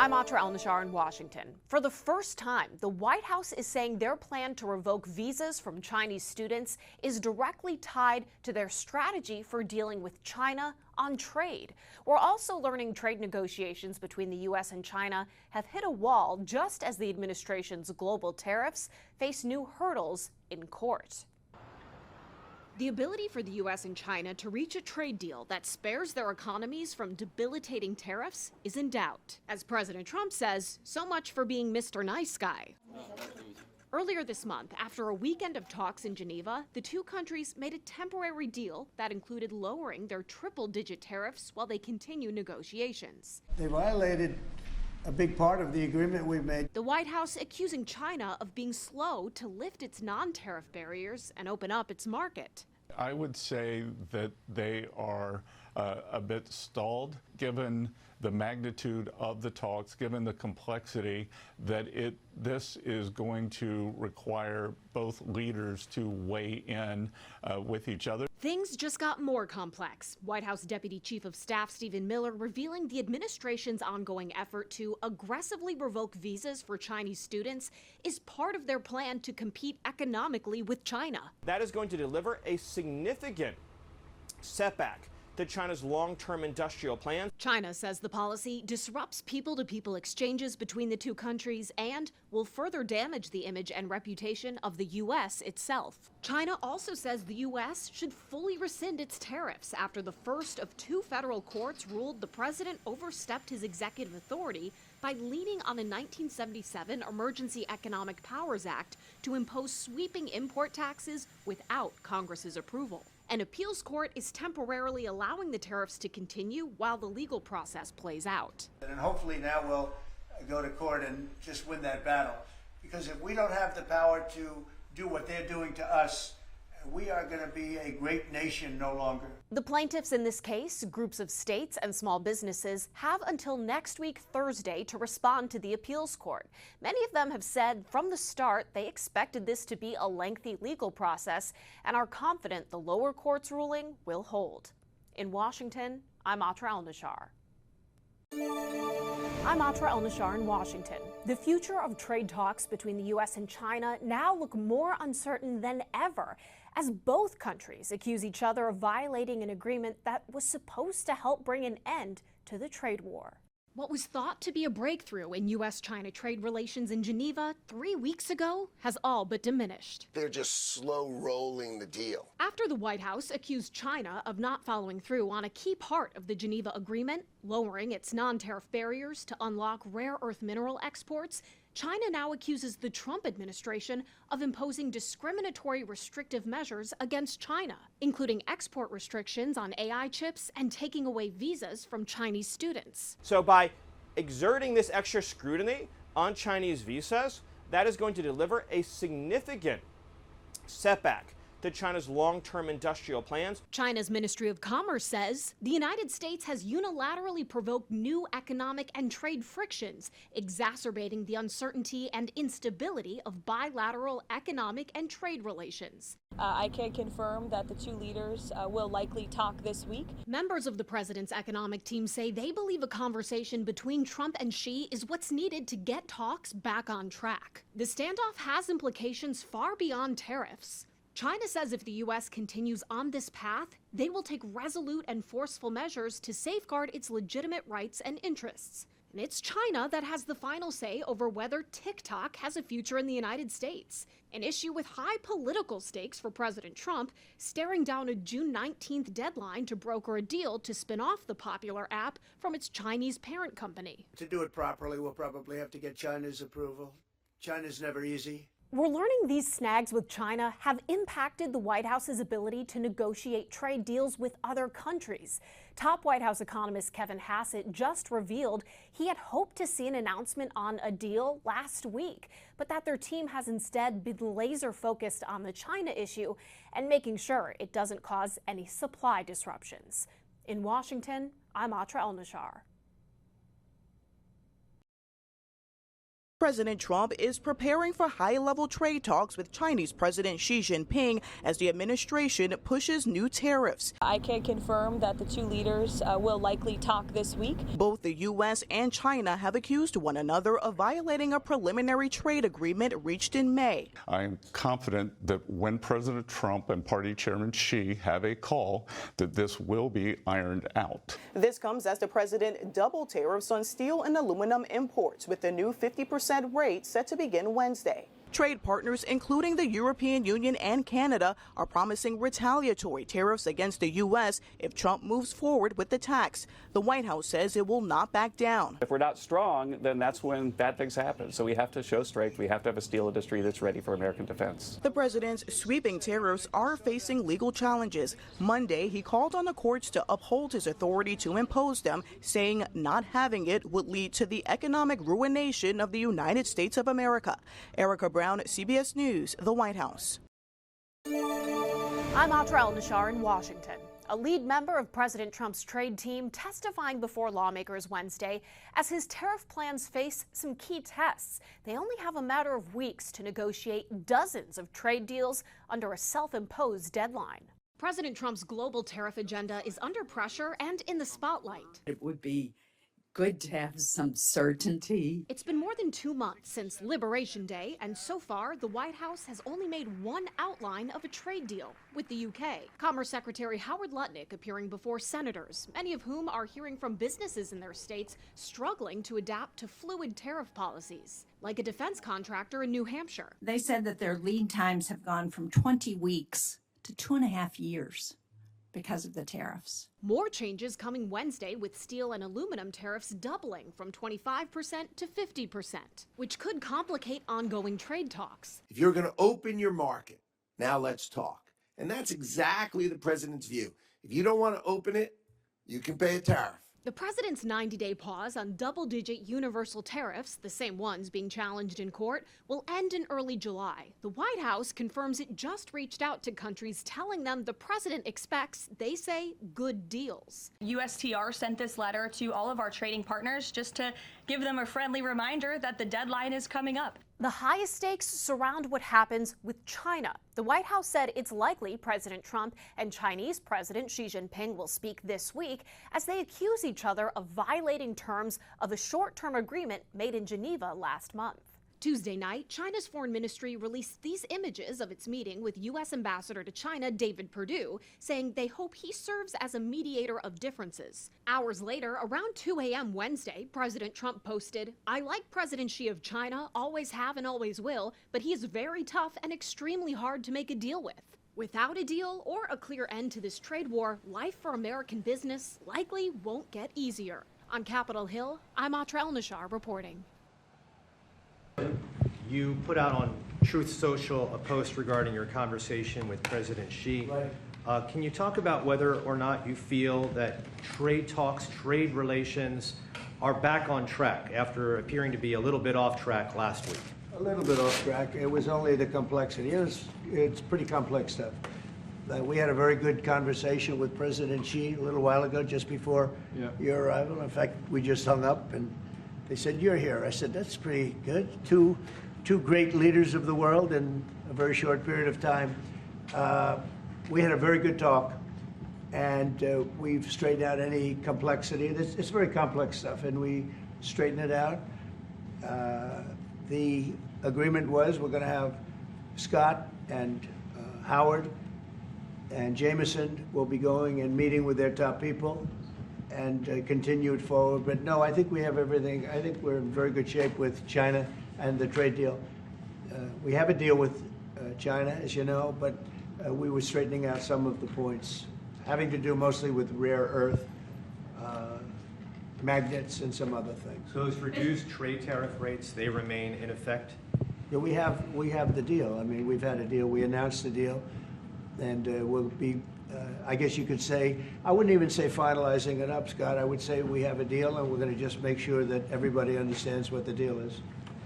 I'm Atra El-Nashar in Washington. For the first time, the White House is saying their plan to revoke visas from Chinese students is directly tied to their strategy for dealing with China on trade. We're also learning trade negotiations between the U.S. and China have hit a wall just as the administration's global tariffs face new hurdles in court. The ability for the U.S. and China to reach a trade deal that spares their economies from debilitating tariffs is in doubt. As President Trump says, so much for being Mr. Nice Guy. Earlier this month, after a weekend of talks in Geneva, the two countries made a temporary deal that included lowering their triple-digit tariffs while they continue negotiations. They violated a big part of the agreement we made. The White House accusing China of being slow to lift its non-tariff barriers and open up its market. I would say that they are a bit stalled, given the magnitude of the talks, given the complexity that this is going to require both leaders to weigh in with each other. Things just got more complex. White House Deputy Chief of Staff Stephen Miller revealing the administration's ongoing effort to aggressively revoke visas for Chinese students is part of their plan to compete economically with China. That is going to deliver a significant setback to China's long-term industrial plans. China says the policy disrupts people-to-people exchanges between the two countries and will further damage the image and reputation of the U.S. itself. China also says the U.S. should fully rescind its tariffs after the first of two federal courts ruled the president overstepped his executive authority by leaning on a 1977 Emergency Economic Powers Act to impose sweeping import taxes without Congress's approval. An appeals court is temporarily allowing the tariffs to continue while the legal process plays out. And hopefully now we'll go to court and just win that battle. Because if we don't have the power to do what they're doing to us, we are going to be a great nation no longer. The plaintiffs in this case, groups of states and small businesses, have until next week Thursday to respond to the appeals court. Many of them have said from the start they expected this to be a lengthy legal process and are confident the lower court's ruling will hold. In Washington, I'm Atra El-Nashar. I'm Atra El-Nashar in Washington. The future of trade talks between the U.S. and China now look more uncertain than ever, as both countries accuse each other of violating an agreement that was supposed to help bring an end to the trade war. What was thought to be a breakthrough in U.S.-China trade relations in Geneva 3 weeks ago has all but diminished. They're just slow rolling the deal. After the White House accused China of not following through on a key part of the Geneva Agreement, lowering its non-tariff barriers to unlock rare earth mineral exports, China now accuses the Trump administration of imposing discriminatory restrictive measures against China, including export restrictions on AI chips and taking away visas from Chinese students. So by exerting this extra scrutiny on Chinese visas, that is going to deliver a significant setback to China's long-term industrial plans. China's Ministry of Commerce says the United States has unilaterally provoked new economic and trade frictions, exacerbating the uncertainty and instability of bilateral economic and trade relations. I can confirm that the two leaders will likely talk this week. Members of the president's economic team say they believe a conversation between Trump and Xi is what's needed to get talks back on track. The standoff has implications far beyond tariffs. China says if the U.S. continues on this path, they will take resolute and forceful measures to safeguard its legitimate rights and interests. And it's China that has the final say over whether TikTok has a future in the United States, an issue with high political stakes for President Trump, staring down a June 19th deadline to broker a deal to spin off the popular app from its Chinese parent company. To do it properly, we'll probably have to get China's approval. China's never easy. We're learning these snags with China have impacted the White House's ability to negotiate trade deals with other countries. Top White House economist Kevin Hassett just revealed he had hoped to see an announcement on a deal last week, but that their team has instead been laser focused on the China issue and making sure it doesn't cause any supply disruptions. In Washington, I'm Atra El-Nashar. President Trump is preparing for high-level trade talks with Chinese President Xi Jinping as the administration pushes new tariffs. I can confirm that the two leaders will likely talk this week. Both the U.S. and China have accused one another of violating a preliminary trade agreement reached in May. I am confident that when President Trump and Party Chairman Xi have a call, that this will be ironed out. This comes as the president doubled tariffs on steel and aluminum imports, with the new 50% rate set to begin Wednesday. Trade partners, including the European Union and Canada, are promising retaliatory tariffs against the U.S. if Trump moves forward with the tax. The White House says it will not back down. If we're not strong, then that's when bad things happen. So we have to show strength. We have to have a steel industry that's ready for American defense. The president's sweeping tariffs are facing legal challenges. Monday, he called on the courts to uphold his authority to impose them, saying not having it would lead to the economic ruination of the United States of America. Erica Brown, CBS News, the White House. I'm Atra El-Nashar in Washington. A lead member of President Trump's trade team testifying before lawmakers Wednesday as his tariff plans face some key tests. They only have a matter of weeks to negotiate dozens of trade deals under a self-imposed deadline. President Trump's global tariff agenda is under pressure and in the spotlight. It would be good to have some certainty. It's been more than 2 months since Liberation Day, and so far, the White House has only made one outline of a trade deal with the UK. Commerce Secretary Howard Lutnick appearing before senators, many of whom are hearing from businesses in their states struggling to adapt to fluid tariff policies, like a defense contractor in New Hampshire. They said that their lead times have gone from 20 weeks to 2.5 years. Because of the tariffs. More changes coming Wednesday, with steel and aluminum tariffs doubling from 25% to 50%, which could complicate ongoing trade talks. If you're going to open your market, now let's talk. And that's exactly the president's view. If you don't want to open it, you can pay a tariff. The president's 90-day pause on double-digit universal tariffs, the same ones being challenged in court, will end in early July. The White House confirms it just reached out to countries telling them the president expects, they say, good deals. USTR sent this letter to all of our trading partners just to give them a friendly reminder that the deadline is coming up. The highest stakes surround what happens with China. The White House said it's likely President Trump and Chinese President Xi Jinping will speak this week as they accuse each other of violating terms of a short-term agreement made in Geneva last month. Tuesday night, China's foreign ministry released these images of its meeting with U.S. Ambassador to China David Perdue, saying they hope he serves as a mediator of differences. Hours later, around 2 a.m. Wednesday, President Trump posted, "I like President Xi of China, always have and always will, but he is very tough and extremely hard to make a deal with." Without a deal or a clear end to this trade war, life for American business likely won't get easier. On Capitol Hill, I'm Atra El-Nashar reporting. You put out on Truth Social a post regarding your conversation with President Xi. Right. Can you talk about whether or not you feel that trade talks, trade relations are back on track after appearing to be a little bit off track last week? A little bit off track. It was only the complexity. It's pretty complex stuff. We had a very good conversation with President Xi a little while ago, just before your arrival. In fact, we just hung up and they said, "You're here." I said, "That's pretty good." Two great leaders of the world in a very short period of time. We had a very good talk, and we've straightened out any complexity. It's very complex stuff, and we straightened it out. The agreement was we're going to have Scott and Howard and Jameson will be going and meeting with their top people and continue it forward. But no, I think we have everything. I think we're in very good shape with China and the trade deal. We have a deal with China, as you know, but we were straightening out some of the points, having to do mostly with rare earth, magnets, and some other things. So those reduced trade tariff rates, they remain in effect? Yeah, we have the deal. I mean, we've had a deal. We announced the deal, and we'll be, I guess you could say, I wouldn't even say finalizing it up, Scott. I would say we have a deal, and we're going to just make sure that everybody understands what the deal is.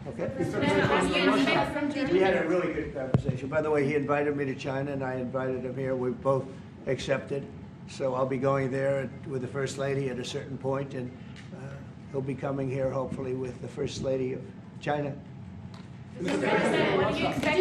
Okay? We had a really good conversation. By the way, he invited me to China, and I invited him here. We both accepted. So I'll be going there with the First Lady at a certain point, and he'll be coming here, hopefully, with the First Lady of China. Mr. President, what do you expect